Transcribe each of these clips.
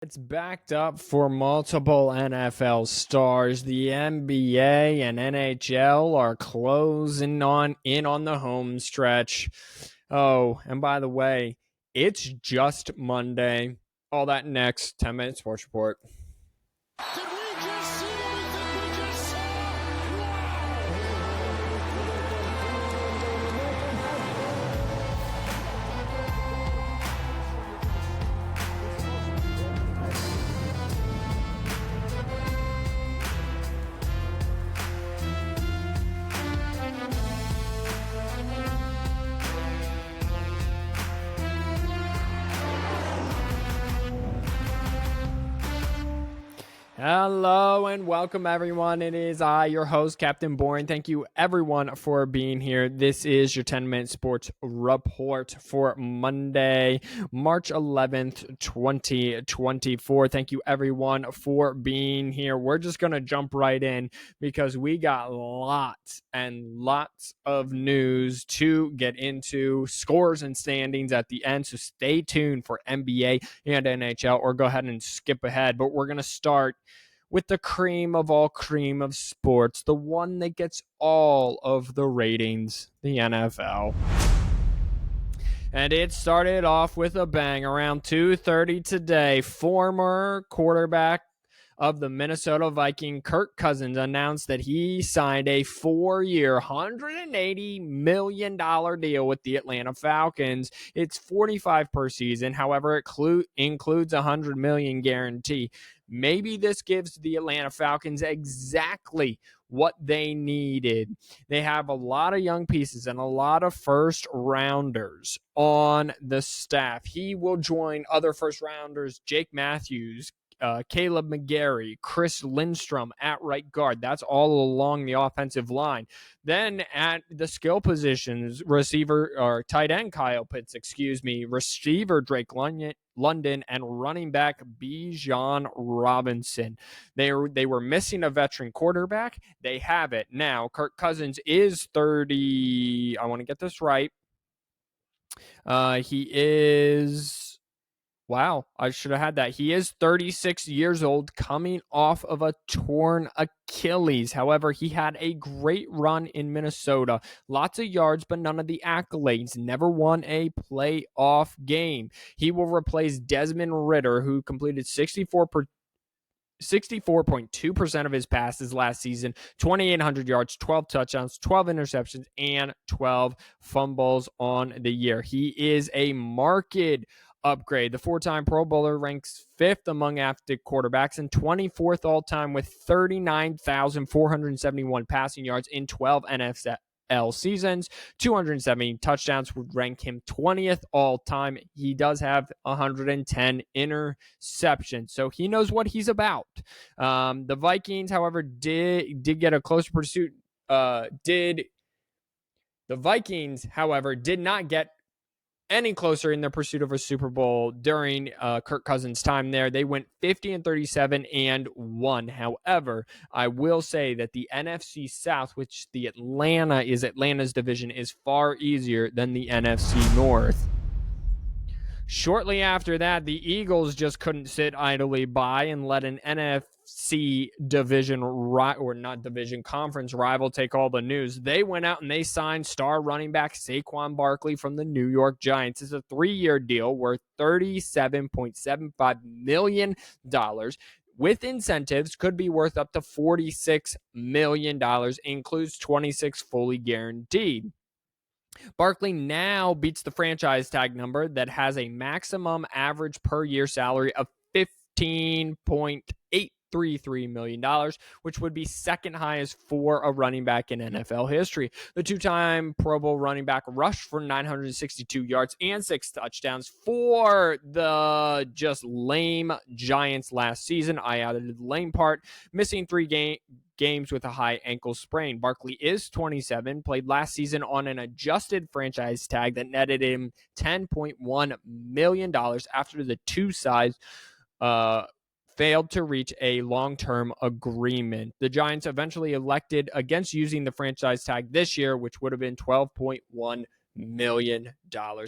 It's backed up for multiple NFL stars. The NBA and NHL are closing in on the home stretch. Oh, and by the way, it's just Monday. All that next 10-minute sports report. Did we just see anything we just saw? Wow! Hello and welcome everyone. It is I, your host, Captain Boring. Thank you everyone for being here. This is your 10-minute sports report for Monday, March 11th, 2024. Thank you everyone for being here. We're just going to jump right in because we got lots and lots of news to get into, scores and standings at the end. So stay tuned for NBA and NHL, or go ahead and skip ahead. But we're going to start with the cream of all cream of sports, the one that gets all of the ratings, the NFL. And it started off with a bang around 2:30 today. Former quarterback of the Minnesota Vikings, Kirk Cousins, announced that he signed a 4-year, $180 million deal with the Atlanta Falcons. It's $45 per season. However, it includes a $100 million guarantee. Maybe this gives the Atlanta Falcons exactly what they needed. They have a lot of young pieces and a lot of first rounders on the staff. He will join other first rounders, Jake Matthews, Caleb McGarry, Chris Lindstrom at right guard. That's all along the offensive line. Then at the skill positions, receiver or tight end Kyle Pitts, receiver Drake London, and running back Bijan Robinson. They were missing a veteran quarterback. They have it now. Kirk Cousins is 30. I want to get this right. He is... Wow, I should have had that. He is 36 years old, coming off of a torn Achilles. However, he had a great run in Minnesota. Lots of yards, but none of the accolades. Never won a playoff game. He will replace Desmond Ridder, who completed 64.2% of his passes last season, 2,800 yards, 12 touchdowns, 12 interceptions, and 12 fumbles on the year. He is a marked upgrade. The four-time Pro Bowler ranks 5th among active quarterbacks and 24th all-time with 39,471 passing yards in 12 NFL seasons. 270 touchdowns would rank him 20th all-time. He does have 110 interceptions, so he knows what he's about. The Vikings, however, did get a close pursuit. The Vikings, however, did not get any closer in their pursuit of a Super Bowl during Kirk Cousins' time there. They went 50-37 and won. However, I will say that the NFC South, which Atlanta's division, is far easier than the NFC North. Shortly after that, the Eagles just couldn't sit idly by and let an NFC conference rival take all the news. They went out and they signed star running back Saquon Barkley from the New York Giants. It's a 3-year deal worth $37.75 million. With incentives, could be worth up to $46 million, includes 26 fully guaranteed. Barkley now beats the franchise tag number that has a maximum average per year salary of $15.833 million, which would be second highest for a running back in NFL history. The two-time Pro Bowl running back rushed for 962 yards and 6 touchdowns for the just lame Giants last season. I added the lame part, missing 3 games with a high ankle sprain. Barkley is 27, played last season on an adjusted franchise tag that netted him $10.1 million after the two sides failed to reach a long-term agreement. The Giants eventually elected against using the franchise tag this year, which would have been $12.1 million.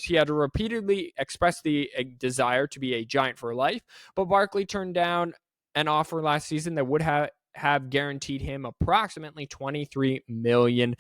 He had to repeatedly express the desire to be a Giant for life, but Barkley turned down an offer last season that would have guaranteed him approximately $23 million.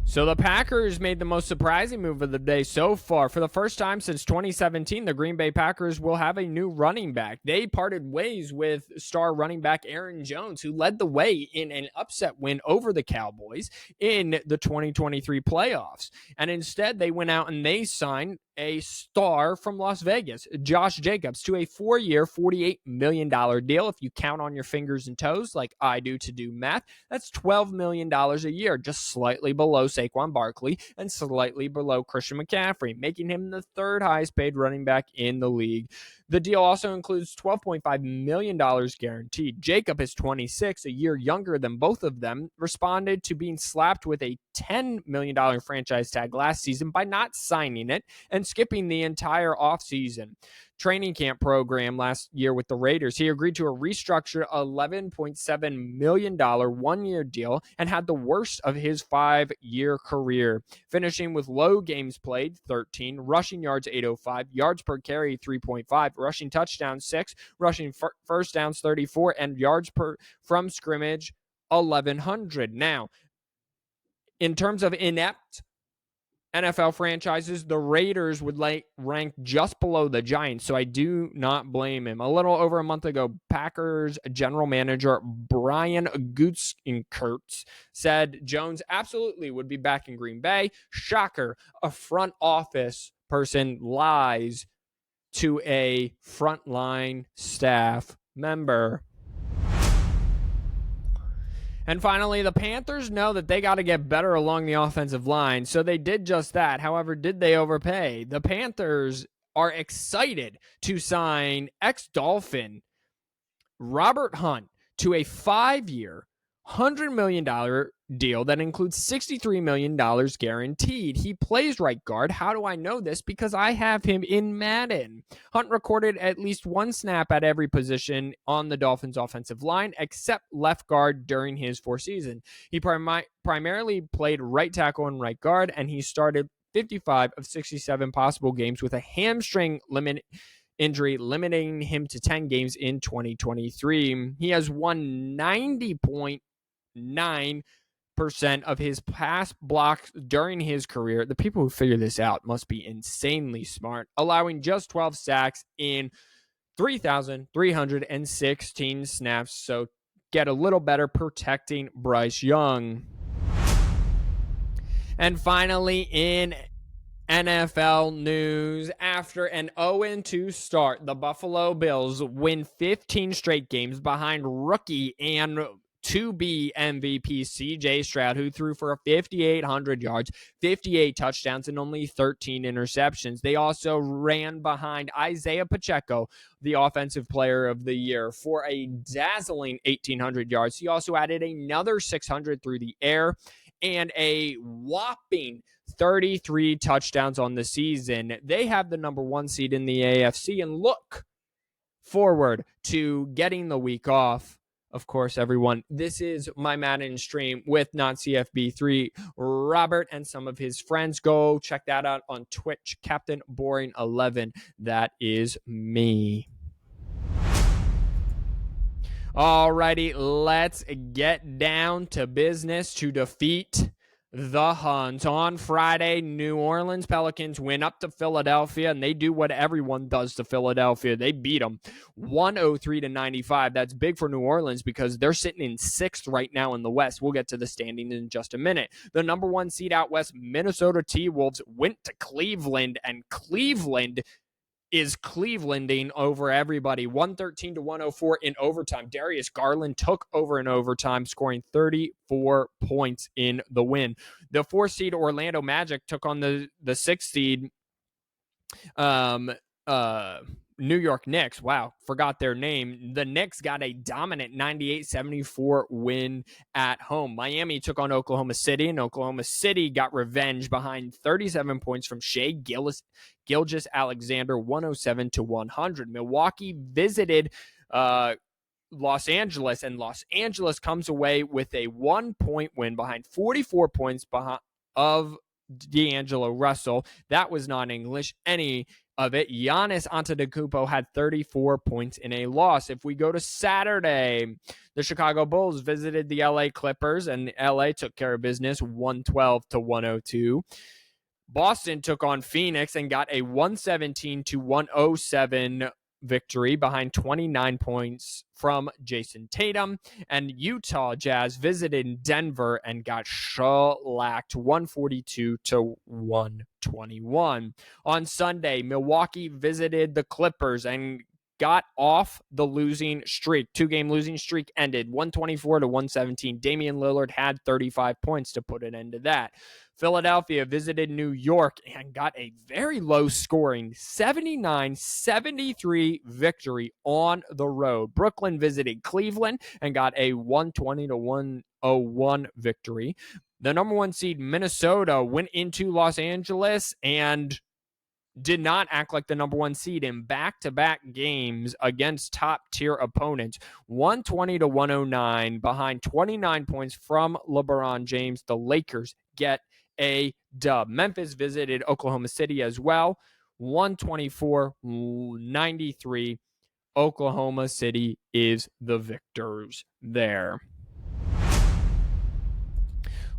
So the Packers made the most surprising move of the day so far. For the first time since 2017, the Green Bay Packers will have a new running back. They parted ways with star running back Aaron Jones, who led the way in an upset win over the Cowboys in the 2023 playoffs. And instead, they went out and they signed a star from Las Vegas, Josh Jacobs, to a 4-year, $48 million deal. If you count on your fingers and toes like I do to do math, that's $12 million a year, just slightly below Saquon Barkley and slightly below Christian McCaffrey, making him the third highest paid running back in the league. The deal also includes $12.5 million guaranteed. Jacob is 26, a year younger than both of them, responded to being slapped with a $10 million franchise tag last season by not signing it and skipping the entire offseason training camp program last year with the Raiders. He agreed to a restructured $11.7 million one-year deal and had the worst of his 5-year career, finishing with low games played, 13, rushing yards, 805, yards per carry, 3.5, rushing touchdowns, 6, rushing first downs, 34, and yards from scrimmage, 1,100. Now, in terms of inept NFL franchises, the Raiders would rank just below the Giants, so I do not blame him. A little over a month ago, Packers general manager Brian Gutekunst said Jones absolutely would be back in Green Bay. Shocker, a front office person lies to a frontline staff member. And finally, the Panthers know that they got to get better along the offensive line, so they did just that. However, did they overpay? The Panthers are excited to sign ex-Dolphin Robert Hunt to a 5-year, $100 million deal that includes $63 million guaranteed. He plays right guard. How do I know this? Because I have him in Madden. Hunt recorded at least one snap at every position on the Dolphins' offensive line, except left guard during his 4th season. He primarily played right tackle and right guard, and he started 55 of 67 possible games with a hamstring injury, limiting him to 10 games in 2023. He has won 90.9% of his pass blocks during his career. The people who figure this out must be insanely smart, allowing just 12 sacks in 3,316 snaps. So get a little better protecting Bryce Young. And finally, in NFL news, after an 0-2 start, the Buffalo Bills win 15 straight games behind rookie and to-be MVP CJ Stroud, who threw for 5,800 yards, 58 touchdowns, and only 13 interceptions. They also ran behind Isaiah Pacheco, the Offensive Player of the Year, for a dazzling 1,800 yards. He also added another 600 through the air and a whopping 33 touchdowns on the season. They have the number 1 seed in the AFC and look forward to getting the week off. Of course, everyone, this is my Madden stream with NotCFB3, Robert, and some of his friends. Go check that out on Twitch, Captain Boring 11. That is me. Alrighty, let's get down to business to defeat the Huns. On Friday, New Orleans Pelicans went up to Philadelphia, and they do what everyone does to Philadelphia. They beat them 103-95. That's big for New Orleans because they're sitting in 6th right now in the West. We'll get to the standings in just a minute. The number 1 seed out West, Minnesota T-Wolves, went to Cleveland, and Cleveland is Clevelanding over everybody. 113-104 in overtime. Darius Garland took over in overtime, scoring 34 points in the win. The 4th seed Orlando Magic took on the 6th seed New York Knicks. Wow, forgot their name. The Knicks got a dominant 98-74 win at home. Miami took on Oklahoma City, and Oklahoma City got revenge behind 37 points from Shai Gilgeous-Alexander, 107-100. Milwaukee visited Los Angeles, and Los Angeles comes away with a 1-point win behind 44 points of D'Angelo Russell. That was not English, any of it. Giannis Antetokounmpo had 34 points in a loss. If we go to Saturday, the Chicago Bulls visited the LA Clippers, and LA took care of business 112-102. Boston took on Phoenix and got a 117-107 victory behind 29 points from Jason Tatum. And Utah Jazz visited Denver and got shellacked 142-121. On Sunday, Milwaukee visited the Clippers and got off the losing streak. 2-game losing streak ended 124-117. Damian Lillard had 35 points to put an end to that. Philadelphia visited New York and got a very low-scoring 79-73 victory on the road. Brooklyn visited Cleveland and got a 120-101 victory. The number 1 seed Minnesota went into Los Angeles and did not act like the number 1 seed in back-to-back games against top-tier opponents. 120-109 behind 29 points from LeBron James. The Lakers get a dub. Memphis visited Oklahoma City as well. 124-93. Oklahoma City is the victors there.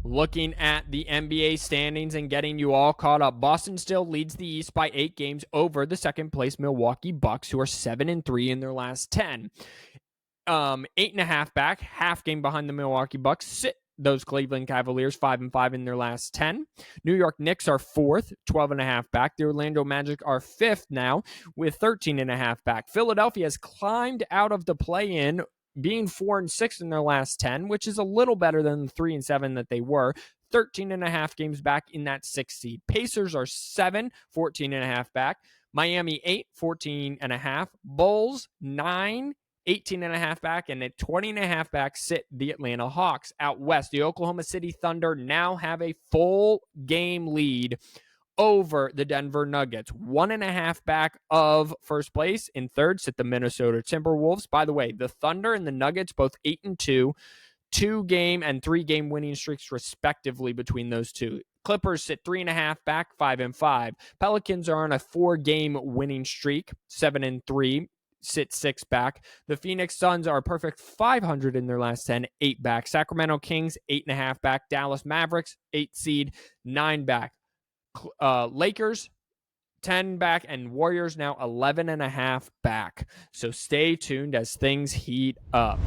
Looking at the NBA standings and getting you all caught up, Boston still leads the East by 8 games over the second place Milwaukee Bucks, who are 7-3 in their last 10. 8.5 back, half game behind the Milwaukee Bucks. Sit those Cleveland Cavaliers 5-5 in their last 10. New York Knicks are 4th, 12.5 back. The Orlando Magic are 5th now with 13.5 back. Philadelphia has climbed out of the play-in, being 4-6 in their last 10, which is a little better than the 3-7 that they were. 13.5 games back in that 6th seed. Pacers are 7, 14.5 back. Miami 8, 14.5. Bulls 9, 18.5 back, and at 20.5 back sit the Atlanta Hawks. Out west, the Oklahoma City Thunder now have a full game lead over the Denver Nuggets. 1.5 back of first place. In third sit the Minnesota Timberwolves. By the way, the Thunder and the Nuggets both 8-2, 2-game and 3-game winning streaks respectively between those two. Clippers sit 3.5 back, 5-5. Pelicans are on a 4-game winning streak, 7-3. Sit 6 back. The Phoenix Suns are a perfect 500 in their last 10, 8 back. Sacramento Kings 8.5 back. Dallas Mavericks 8 seed, 9 back. Lakers 10 back, and Warriors now 11.5 back. So stay tuned as things heat up.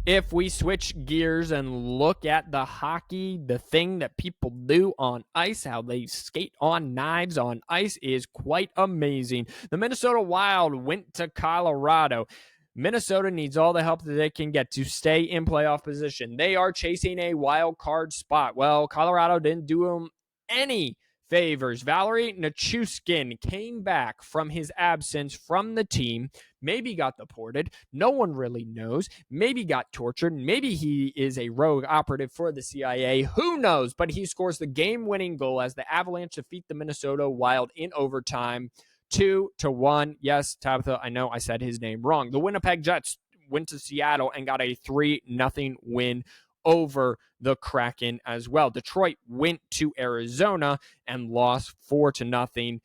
If we switch gears and look at the hockey, the thing that people do on ice, how they skate on knives on ice is quite amazing. The Minnesota Wild went to Colorado. Minnesota needs all the help that they can get to stay in playoff position. They are chasing a wild card spot. Well, Colorado didn't do them any favors. Valeri Nichushkin came back from his absence from the team, maybe got deported. No one really knows. Maybe got tortured. Maybe he is a rogue operative for the CIA. Who knows? But he scores the game-winning goal as the Avalanche defeat the Minnesota Wild in overtime, 2-1. Yes, Tabitha, I know I said his name wrong. The Winnipeg Jets went to Seattle and got a 3-0 win over the Kraken as well. Detroit went to Arizona and lost 4-0,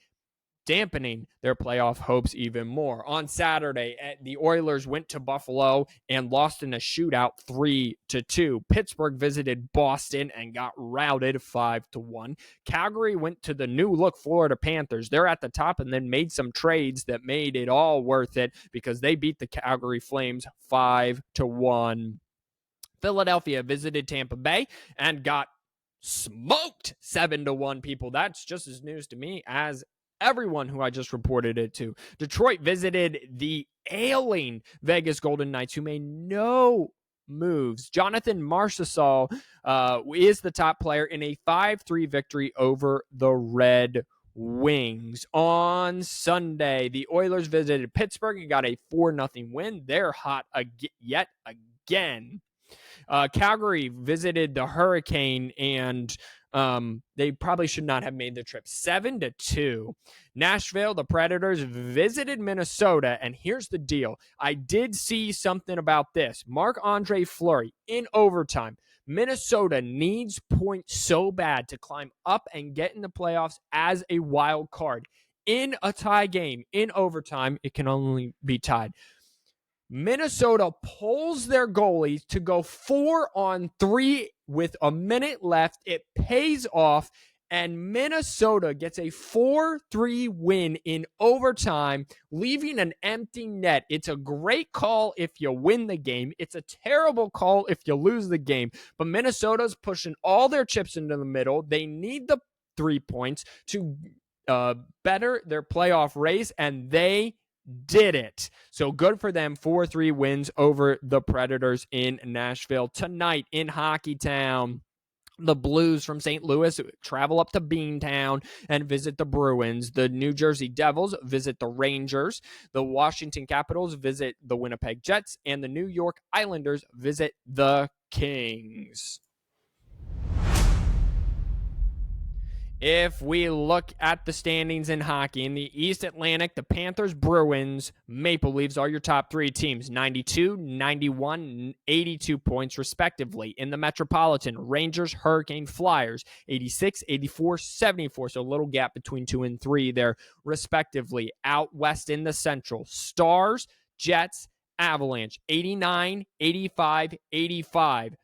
dampening their playoff hopes even more. On Saturday, the Oilers went to Buffalo and lost in a shootout 3-2. Pittsburgh visited Boston and got routed 5-1. Calgary went to the new look Florida Panthers. They're at the top and then made some trades that made it all worth it because they beat the Calgary Flames 5-1. Philadelphia visited Tampa Bay and got smoked 7-1, people. That's just as news to me as everyone who I just reported it to. Detroit visited the ailing Vegas Golden Knights, who made no moves. Jonathan Marchessault is the top player in a 5-3 victory over the Red Wings. On Sunday, the Oilers visited Pittsburgh and got a 4-0 win. They're hot yet again. Calgary visited the Hurricane and They probably should not have made the trip. 7-2. Nashville, the Predators visited Minnesota, and here's the deal. I did see something about this. Marc-Andre Fleury in overtime. Minnesota needs points so bad to climb up and get in the playoffs as a wild card. In a tie game, in overtime, it can only be tied. Minnesota pulls their goalies to go 4-on-3 with a minute left. It pays off, and Minnesota gets a 4-3 win in overtime, leaving an empty net. It's a great call if you win the game. It's a terrible call if you lose the game. But Minnesota's pushing all their chips into the middle. They need the 3 points to better their playoff race, and they did it. So good for them. 4-3 wins over the Predators in Nashville. Tonight in Hockey Town, the Blues from St. Louis travel up to Beantown and visit the Bruins. The New Jersey Devils visit the Rangers. The Washington Capitals visit the Winnipeg Jets. And the New York Islanders visit the Kings. If we look at the standings in hockey, in the East Atlantic, the Panthers, Bruins, Maple Leafs are your top 3 teams, 92, 91, 82 points respectively. In the Metropolitan, Rangers, Hurricane, Flyers, 86, 84, 74, so a little gap between 2 and 3 there respectively. Out west in the Central, Stars, Jets, Avalanche, 89, 85, 85.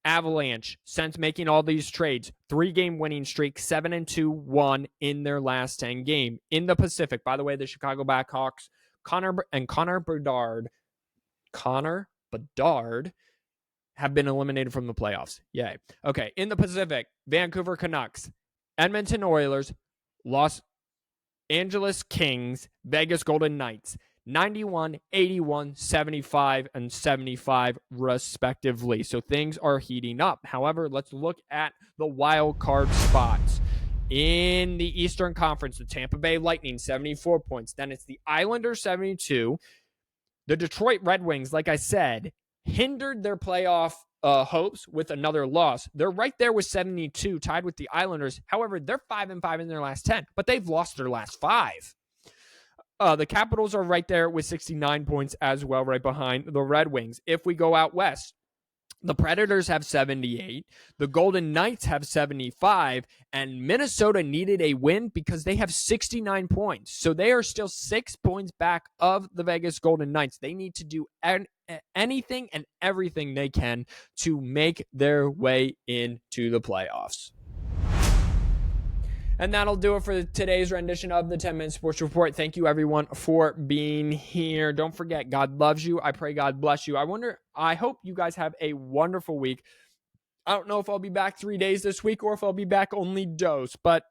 Avalanche, since making all these trades, 3-game winning streak, 7-2-1 in their last 10 games. In the Pacific, by the way, the Chicago Blackhawks, Connor Bedard have been eliminated from the playoffs. Yay. Okay, in the Pacific, Vancouver Canucks, Edmonton Oilers, Los Angeles Kings, Vegas Golden Knights. 91, 81, 75, and 75 respectively. So things are heating up. However, let's look at the wild card spots. In the Eastern Conference, the Tampa Bay Lightning, 74 points. Then it's the Islanders, 72. The Detroit Red Wings, like I said, hindered their playoff hopes with another loss. They're right there with 72, tied with the Islanders. However, they're 5-5 in their last 10, but they've lost their last 5. The Capitals are right there with 69 points as well, right behind the Red Wings. If we go out west, the Predators have 78, the Golden Knights have 75, and Minnesota needed a win because they have 69 points. So they are still 6 points back of the Vegas Golden Knights. They need to do anything and everything they can to make their way into the playoffs. And that'll do it for today's rendition of the 10-Minute Sports Report. Thank you, everyone, for being here. Don't forget, God loves you. I pray God bless you. I hope you guys have a wonderful week. I don't know if I'll be back 3 days this week or if I'll be back only dose, but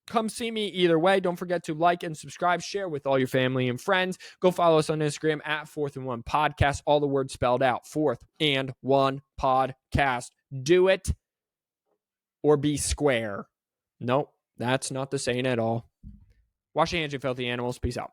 come see me either way. Don't forget to like and subscribe, share with all your family and friends. Go follow us on Instagram at 4th and 1 Podcast, all the words spelled out, 4th and 1 Podcast. Do it or be square. Nope, that's not the saying at all. Wash your hands, you filthy animals. Peace out.